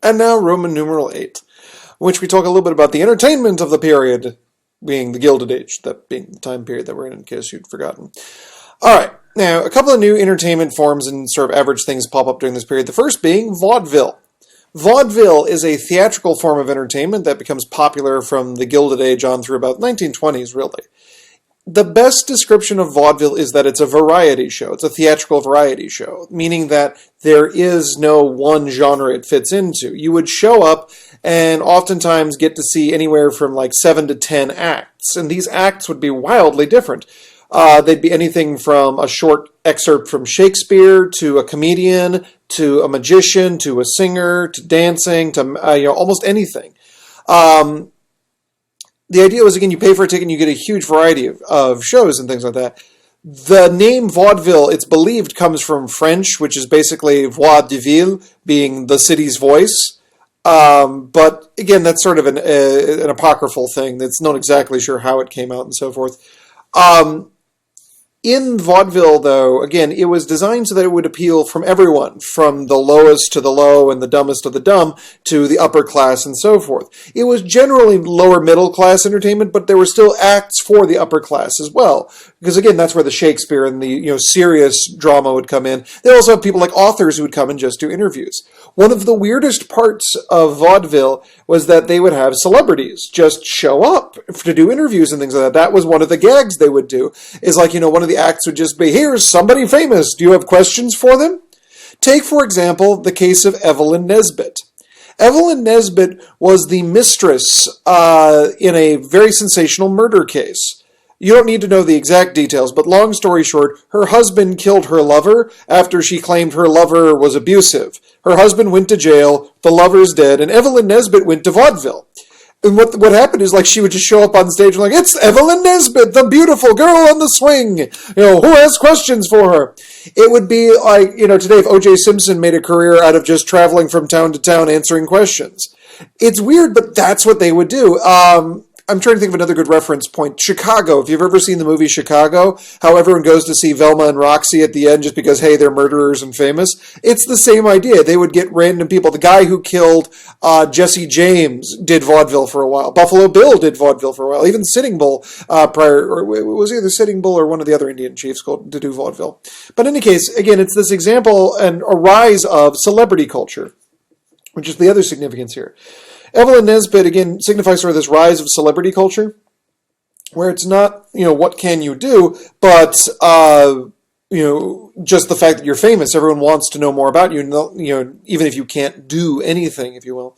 And now Roman numeral 8, in which we talk a little bit about the entertainment of the period, being the Gilded Age, that being the time period that we're in case you'd forgotten. Alright, now a couple of new entertainment forms and sort of average things pop up during this period. The first being vaudeville. Vaudeville is a theatrical form of entertainment that becomes popular from the Gilded Age on through about the 1920s, really. The best description of vaudeville is that it's a variety show. It's a theatrical variety show, meaning that there is no one genre it fits into. You would show up and oftentimes get to see anywhere from like 7 to 10 acts, and these acts would be wildly different. They'd be anything from a short excerpt from Shakespeare to a comedian to a magician to a singer to dancing to almost anything. The idea was, again, you pay for a ticket and you get a huge variety of shows and things like that. The name vaudeville, it's believed, comes from French, which is basically voix de ville, being the city's voice. But, again, that's sort of an apocryphal thing. That's not exactly sure how it came out and so forth. In vaudeville, though, again, it was designed so that it would appeal from everyone, from the lowest to the low and the dumbest of the dumb to the upper class and so forth. It was generally lower middle class entertainment, but there were still acts for the upper class as well. Because, again, that's where the Shakespeare and the serious drama would come in. They also have people like authors who would come and just do interviews. One of the weirdest parts of vaudeville was that they would have celebrities just show up to do interviews and things like that. That was one of the gags they would do, is like, one of the acts would just be, here's somebody famous. Do you have questions for them? Take, for example, the case of Evelyn Nesbit. Evelyn Nesbit was the mistress in a very sensational murder case. You don't need to know the exact details, but long story short, her husband killed her lover after she claimed her lover was abusive. Her husband went to jail, the lover's dead, and Evelyn Nesbit went to vaudeville. And what happened is, like, she would just show up on stage and like, it's Evelyn Nesbit, the beautiful girl on the swing. Who has questions for her? It would be like, today if O.J. Simpson made a career out of just traveling from town to town answering questions. It's weird, but that's what they would do. I'm trying to think of another good reference point. Chicago. If you've ever seen the movie Chicago, how everyone goes to see Velma and Roxy at the end just because, hey, they're murderers and famous. It's the same idea. They would get random people. The guy who killed Jesse James did vaudeville for a while. Buffalo Bill did vaudeville for a while. Even Sitting Bull or was either Sitting Bull or one of the other Indian chiefs called to do vaudeville. But in any case, again, it's this example and a rise of celebrity culture, which is the other significance here. Evelyn Nesbit, again, signifies sort of this rise of celebrity culture, where it's not, what can you do, but, just the fact that you're famous. Everyone wants to know more about you, even if you can't do anything, if you will.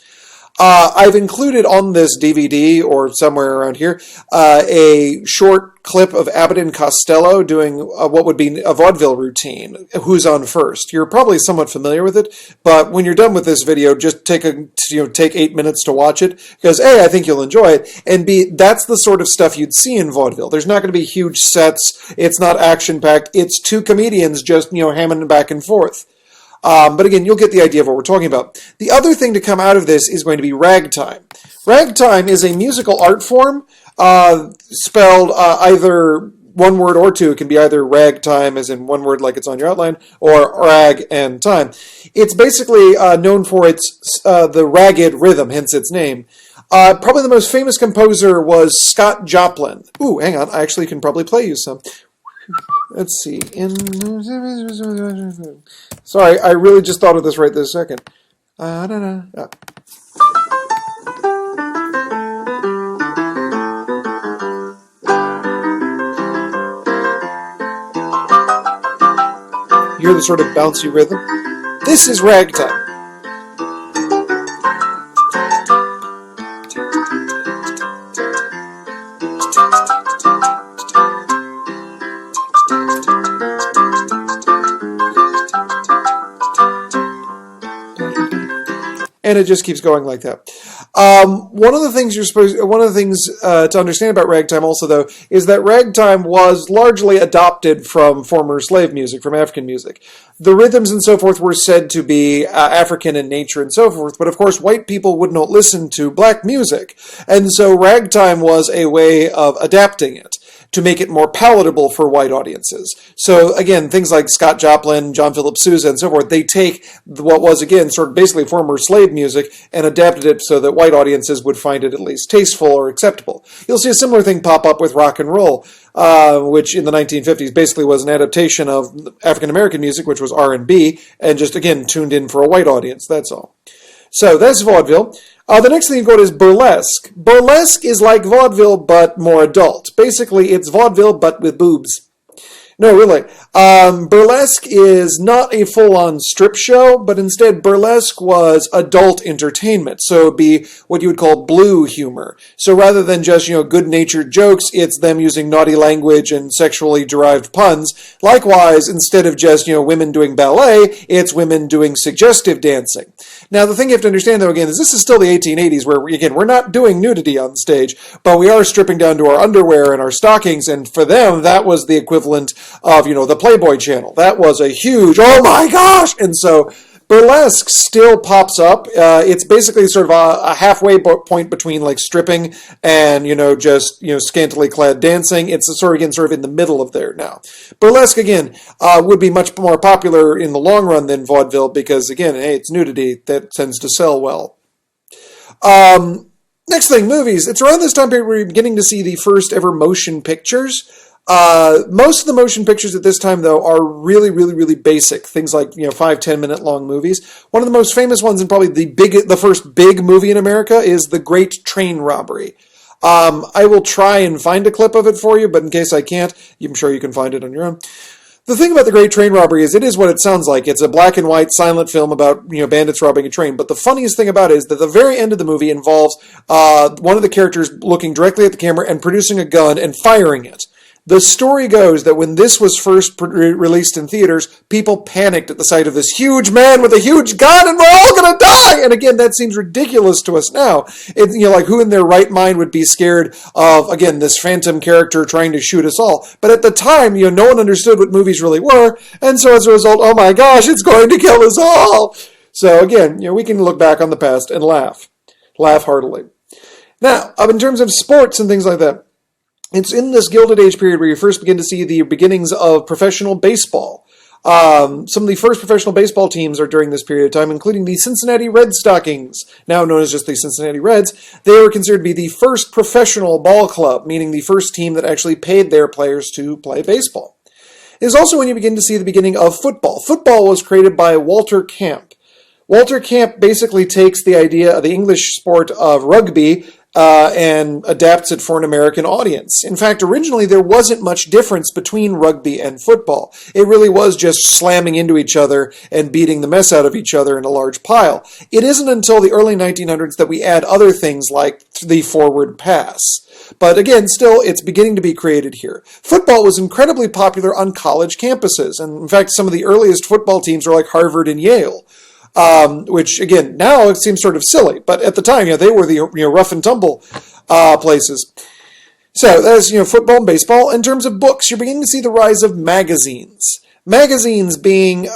I've included on this DVD, or somewhere around here, a short clip of Abbott and Costello doing what would be a vaudeville routine, Who's on First. You're probably somewhat familiar with it, but when you're done with this video, just take 8 minutes to watch it, because A, I think you'll enjoy it, and B, that's the sort of stuff you'd see in vaudeville. There's not going to be huge sets, it's not action-packed, it's two comedians just, hamming back and forth. But again, you'll get the idea of what we're talking about. The other thing to come out of this is going to be ragtime. Ragtime is a musical art form, spelled either one word or two. It can be either ragtime, as in one word like it's on your outline, or rag and time. It's basically known for its the ragged rhythm, hence its name. Probably the most famous composer was Scott Joplin. Ooh, hang on, I actually can probably play you some. Let's see. Sorry, I really just thought of this right this second. You hear the sort of bouncy rhythm? This is ragtime. And it just keeps going like that. One of the things to understand about ragtime also, though, is that ragtime was largely adopted from former slave music, from African music. The rhythms and so forth were said to be African in nature and so forth, but of course white people would not listen to black music. And so ragtime was a way of adapting it. to make it more palatable for white audiences. So again, things like Scott Joplin, John Philip Sousa, and so forth, they take what was, again, sort of basically former slave music and adapted it so that white audiences would find it at least tasteful or acceptable. You'll see a similar thing pop up with rock and roll, which in the 1950s basically was an adaptation of African-American music, which was R&B, and just, again, tuned in for a white audience, that's all. So that's vaudeville. The next thing you've got is burlesque. Burlesque is like vaudeville, but more adult. Basically, it's vaudeville, but with boobs. No, really. Burlesque is not a full-on strip show, but instead burlesque was adult entertainment. So it'd be what you would call blue humor. So rather than just, good-natured jokes, it's them using naughty language and sexually derived puns. Likewise, instead of just, women doing ballet, it's women doing suggestive dancing. Now, the thing you have to understand, though, again, is this is still the 1880s where, again, we're not doing nudity on stage, but we are stripping down to our underwear and our stockings, and for them, that was the equivalent of, the Playboy channel. That was a huge, oh my gosh! And so burlesque still pops up. It's basically sort of a halfway point between like stripping and, just, scantily clad dancing. It's sort of in the middle of there now. Burlesque, again, would be much more popular in the long run than vaudeville because, again, hey, it's nudity that tends to sell well. Next thing, movies. It's around this time period where you're beginning to see the first ever motion pictures. Most of the motion pictures at this time, though, are really, really, really basic. Things like, 5-10 minute long movies. One of the most famous ones and probably the first big movie in America is The Great Train Robbery. I will try and find a clip of it for you, but in case I can't, I'm sure you can find it on your own. The thing about The Great Train Robbery is it is what it sounds like. It's a black and white silent film about, bandits robbing a train. But the funniest thing about it is that the very end of the movie involves one of the characters looking directly at the camera and producing a gun and firing it. The story goes that when this was first released in theaters, people panicked at the sight of this huge man with a huge gun and we're all going to die! And again, that seems ridiculous to us now. Like who in their right mind would be scared of, again, this phantom character trying to shoot us all? But at the time, no one understood what movies really were. And so as a result, oh my gosh, it's going to kill us all! So again, we can look back on the past and laugh. Laugh heartily. Now, in terms of sports and things like that, it's in this Gilded Age period where you first begin to see the beginnings of professional baseball. Some of the first professional baseball teams are during this period of time, including the Cincinnati Red Stockings, now known as just the Cincinnati Reds. They were considered to be the first professional ball club, meaning the first team that actually paid their players to play baseball. It is also when you begin to see the beginning of football. Football was created by Walter Camp. Walter Camp basically takes the idea of the English sport of rugby and adapts it for an American audience. In fact, originally there wasn't much difference between rugby and football. It really was just slamming into each other and beating the mess out of each other in a large pile. It isn't until the early 1900s that we add other things like the forward pass. But again, still, it's beginning to be created here. Football was incredibly popular on college campuses. And in fact, some of the earliest football teams are like Harvard and Yale. Which, again, now it seems sort of silly. But at the time, they were the rough and tumble places. So that's, football and baseball. In terms of books, you're beginning to see the rise of magazines. Magazines being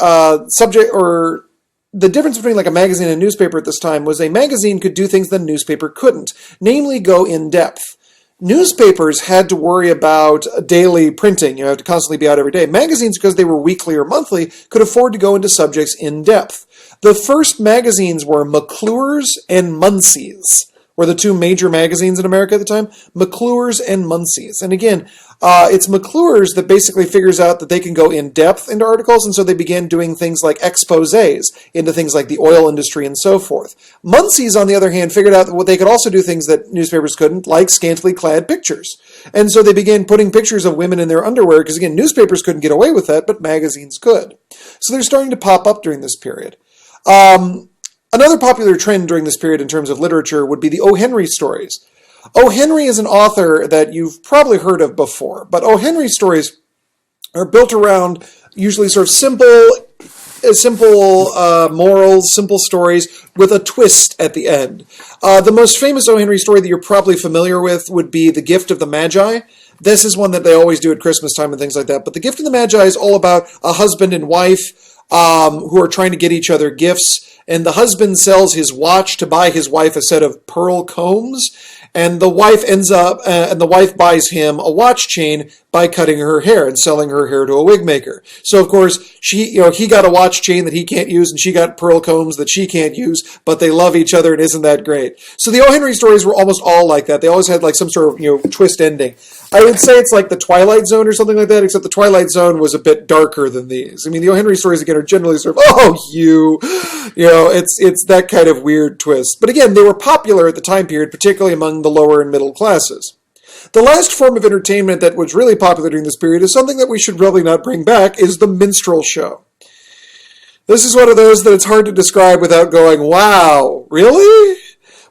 subject, or the difference between like a magazine and a newspaper at this time was a magazine could do things that a newspaper couldn't, namely go in depth. Newspapers had to worry about daily printing. You had to constantly be out every day. Magazines, because they were weekly or monthly, could afford to go into subjects in depth. The first magazines were McClure's and Munsey's, were the two major magazines in America at the time. McClure's and Munsey's. And again, it's McClure's that basically figures out that they can go in depth into articles, and so they began doing things like exposés into things like the oil industry and so forth. Munsey's, on the other hand, figured out that they could also do things that newspapers couldn't, like scantily clad pictures. And so they began putting pictures of women in their underwear, because again, newspapers couldn't get away with that, but magazines could. So they're starting to pop up during this period. Another popular trend during this period in terms of literature would be the O. Henry stories. O. Henry is an author that you've probably heard of before, but O. Henry stories are built around usually sort of simple morals, simple stories with a twist at the end. The most famous O. Henry story that you're probably familiar with would be The Gift of the Magi. This is one that they always do at Christmas time and things like that. But The Gift of the Magi is all about a husband and wife who are trying to get each other gifts. And the husband sells his watch to buy his wife a set of pearl combs. And the wife and the wife buys him a watch chain by cutting her hair and selling her hair to a wig maker. So of course, he got a watch chain that he can't use, and she got pearl combs that she can't use, but they love each other, and isn't that great? So the O. Henry stories were almost all like that. They always had like some sort of, twist ending. I would say it's like the Twilight Zone or something like that, except the Twilight Zone was a bit darker than these. I mean, the O. Henry stories, again, are generally sort of, it's that kind of weird twist. But again, they were popular at the time period, particularly among the lower and middle classes. The last form of entertainment that was really popular during this period is something that we should probably not bring back, is the minstrel show. This is one of those that it's hard to describe without going, wow, really?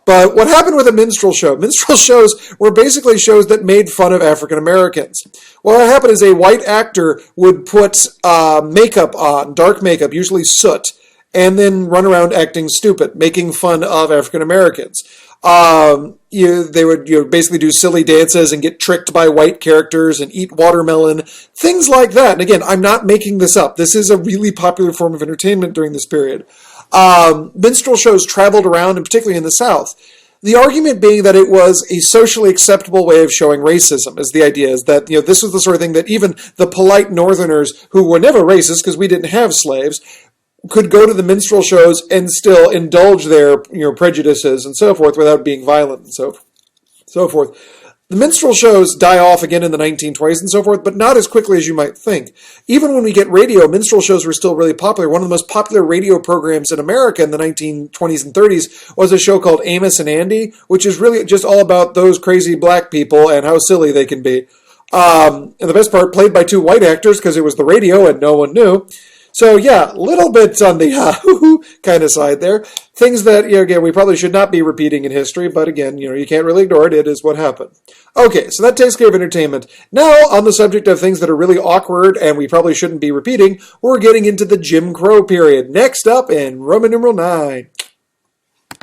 But what happened with a minstrel show? Minstrel shows were basically shows that made fun of African Americans. What happened is a white actor would put makeup on, dark makeup, usually soot, and then run around acting stupid, making fun of African Americans. They would basically do silly dances and get tricked by white characters and eat watermelon, things like that. And again, I'm not making this up. This is a really popular form of entertainment during this period. Minstrel shows traveled around, and particularly in the South. The argument being that it was a socially acceptable way of showing racism, is the idea, is that, this was the sort of thing that even the polite Northerners, who were never racist because we didn't have slaves, could go to the minstrel shows and still indulge their, prejudices and so forth without being violent and so forth. The minstrel shows die off again in the 1920s and so forth, but not as quickly as you might think. Even when we get radio, minstrel shows were still really popular. One of the most popular radio programs in America in the 1920s and 30s was a show called Amos and Andy, which is really just all about those crazy black people and how silly they can be. And the best part, played by two white actors because it was the radio and no one knew. So yeah, little bit on the kind of side there. Things that, again, we probably should not be repeating in history, but again, you can't really ignore it. It is what happened. Okay, so that takes care of entertainment. Now, on the subject of things that are really awkward and we probably shouldn't be repeating, we're getting into the Jim Crow period. Next up in Roman numeral 9.